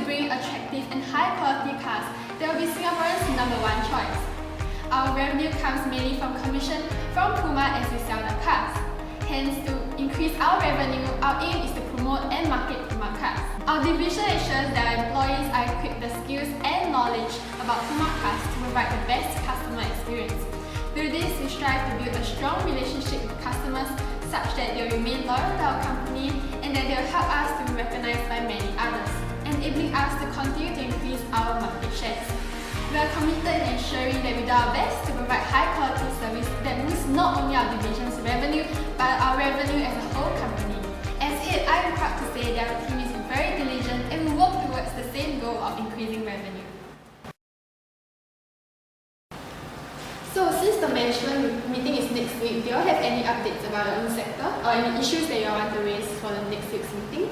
bring attractive and high-quality cars that will be Singaporeans' #1 choice. Our revenue comes mainly from commission from Puma as we sell the cars. Hence, to increase our revenue, our aim is to promote and market Puma cars. Our division ensures that our employees are equipped with the skills and knowledge about Puma cars to provide the best customer experience. Through this, we strive to build a strong relationship with customers such that they will remain loyal to our company and that they will help us to be recognized by many others, enabling us to continue to increase our market shares. We are committed in ensuring that we do our best to provide high-quality service that boosts not only our division's revenue, but our revenue as a whole company. As head, I am proud to say that our team is very diligent and will work towards the same goal of increasing revenue. So, since the management meeting is next week, do you all have any updates about your own sector or any issues that you all want to raise for the next week's meeting?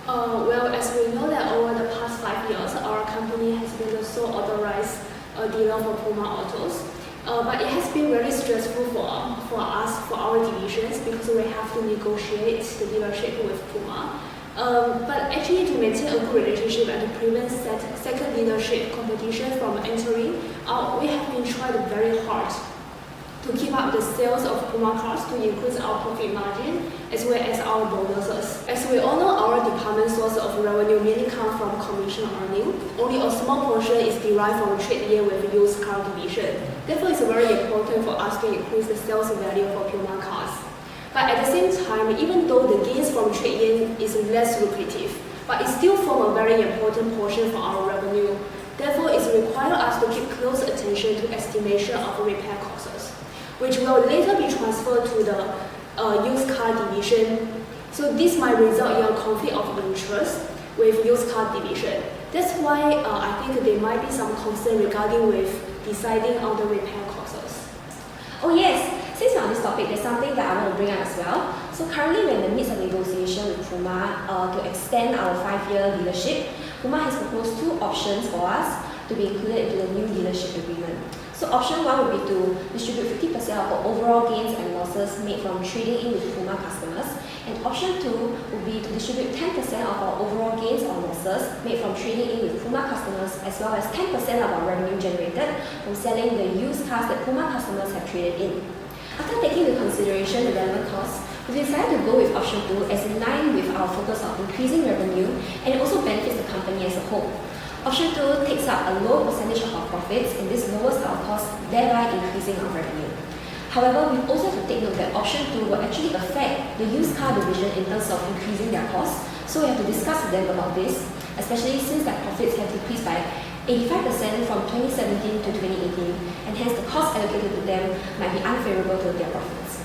Well, as we know that over the past 5 years, our company has been the sole authorized dealer for Puma Autos. But it has been very stressful for us, for our divisions, because we have to negotiate the dealership with Puma. But actually, to maintain a good relationship and to prevent second dealership competition from entering, we have been trying very hard to keep up the sales of Puma cars to increase our profit margin as well as our bonuses. As we all know, our department's source of revenue mainly comes from commission earning. Only a small portion is derived from trade-in with used car division. Therefore, it's very important for us to increase the sales value for Puma cars. But at the same time, even though the gains from trade-in is less lucrative, but it still forms a very important portion for our revenue. Therefore, it requires us to keep close attention to estimation of repair costs, which will later be transferred to the used car division. So this might result in a conflict of interest with used car division. That's why I think there might be some concern regarding with deciding on the repair costs. Oh yes, since we're on this topic, there's something that I want to bring up as well. So currently we're in the midst of negotiation with Puma to extend our 5-year dealership. Puma has proposed 2 options for us to be included into the new dealership agreement. So option 1 would be to distribute 50% of our overall gains and losses made from trading in with Puma customers. And option 2 would be to distribute 10% of our overall gains or losses made from trading in with Puma customers, as well as 10% of our revenue generated from selling the used cars that Puma customers have traded in. After taking into consideration the relevant costs, we decided to go with option 2 as in line with our focus on increasing revenue, and it also benefits the company as a whole. Option 2 takes up a low percentage of our profits, and this lowers our costs, thereby increasing our revenue. However, we also have to take note that option 2 will actually affect the used car division in terms of increasing their costs, so we have to discuss with them about this, especially since their profits have decreased by 85% from 2017 to 2018, and hence the cost allocated to them might be unfavorable to their profits.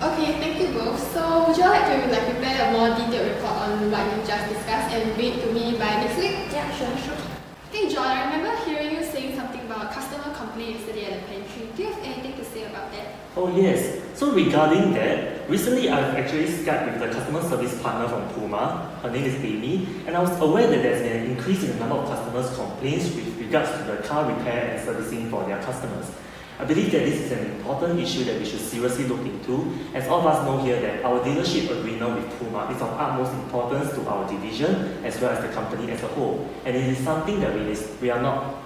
Okay, thank you both. So, would you like to prepare a more detailed report on what you just discussed and bring it to me by next week? Yeah, sure. Hey John, I remember hearing you saying something about a customer complaint yesterday at the pantry. Do you have anything to say about that? Oh yes. So regarding that, recently I've actually Skyped with the customer service partner from Puma. Her name is Amy, and I was aware that there's been an increase in the number of customers' complaints with regards to the car repair and servicing for their customers. I believe that this is an important issue that we should seriously look into, as all of us know here that our dealership agreement with Puma is of utmost importance to our division as well as the company as a whole, and it is something that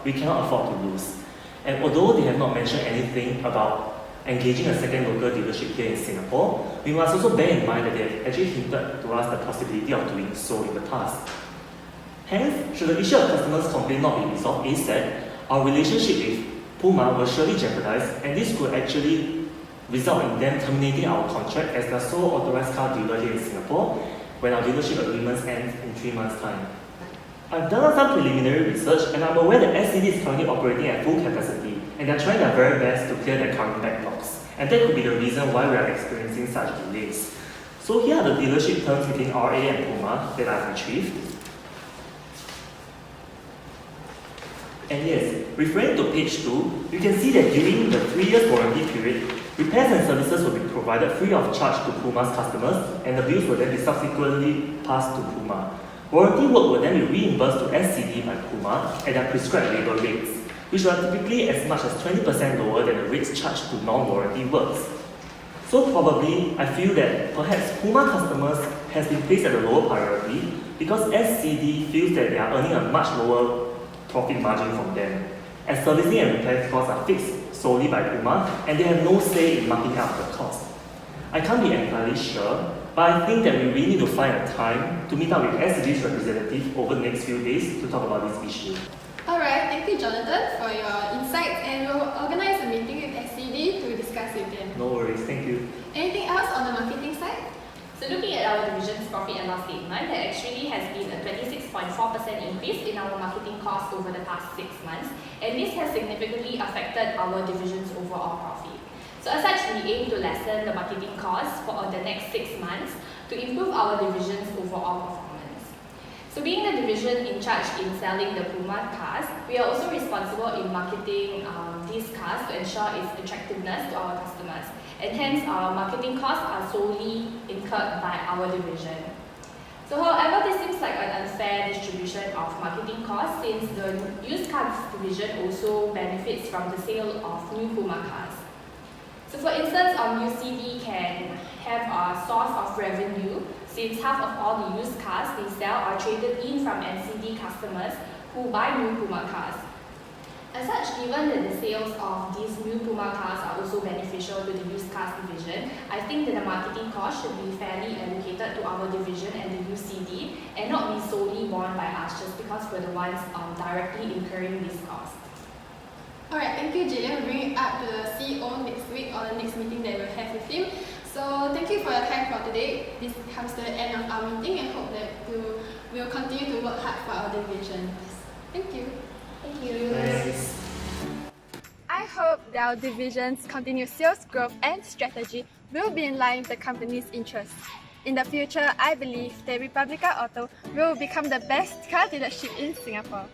we cannot afford to lose. And although they have not mentioned anything about engaging a second local dealership here in Singapore, we must also bear in mind that they have actually hinted to us the possibility of doing so in the past. Hence, should the issue of customers' complaint not be resolved ASAP, our relationship with Puma will surely jeopardize, and this could actually result in them terminating our contract as the sole authorized car dealer here in Singapore when our dealership agreements end in 3 months' time. I've done some preliminary research, and I'm aware that NCD is currently operating at full capacity, and they're trying their very best to clear their current backlogs, and that could be the reason why we are experiencing such delays. So here are the dealership terms between RA and Puma that I've retrieved. And yes, referring to page 2, you can see that during the 3 years warranty period, repairs and services will be provided free of charge to Puma's customers, and the bills will then be subsequently passed to Puma. Warranty work will then be reimbursed to NCD by Puma at their prescribed labour rates, which are typically as much as 20% lower than the rates charged to non-warranty works. So probably, I feel that perhaps Puma customers has been placed at a lower priority, because NCD feels that they are earning a much lower profit margin from them, as servicing and repair costs are fixed solely by Puma, and they have no say in marking up the cost. I can't be entirely sure, but I think that we really need to find a time to meet up with NCD's representative over the next few days to talk about this issue. Alright, thank you Jonathan for your insights, and we'll organize a meeting with NCD to discuss with them. No worries, thank you. Anything else on the marketing side? So looking at our division's profit and loss statement, there actually has been a 26.4% increase in our marketing costs over the past 6 months, and this has significantly affected our division's overall profit. So as such, we aim to lessen the marketing costs for the next 6 months to improve our division's overall performance. So being the division in charge in selling the Puma cars, we are also responsible in marketing these cars to ensure its attractiveness to our customers. And hence, our marketing costs are solely incurred by our division. So however, this seems like an unfair distribution of marketing costs, since the used cars division also benefits from the sale of new Puma cars. So for instance, UCD can have a source of revenue, since half of all the used cars they sell are traded in from NCD customers who buy new Puma cars. As such, given that the sales of these new Puma cars are also beneficial to the used cars division, I think that the marketing cost should be fairly allocated to our division and the UCD, and not be solely borne by us just because we're the ones directly incurring these costs. Alright, thank you Jillian. We'll bring it up to the CEO next week or the next meeting that we'll have with him. So thank you for your time for today. This comes to the end of our meeting, and hope that you will continue to work hard for our division. Thank you. Thank you. Thanks. I hope that our division's continued sales growth and strategy will be in line with the company's interests. In the future, I believe that Republica Auto will become the best car dealership in Singapore.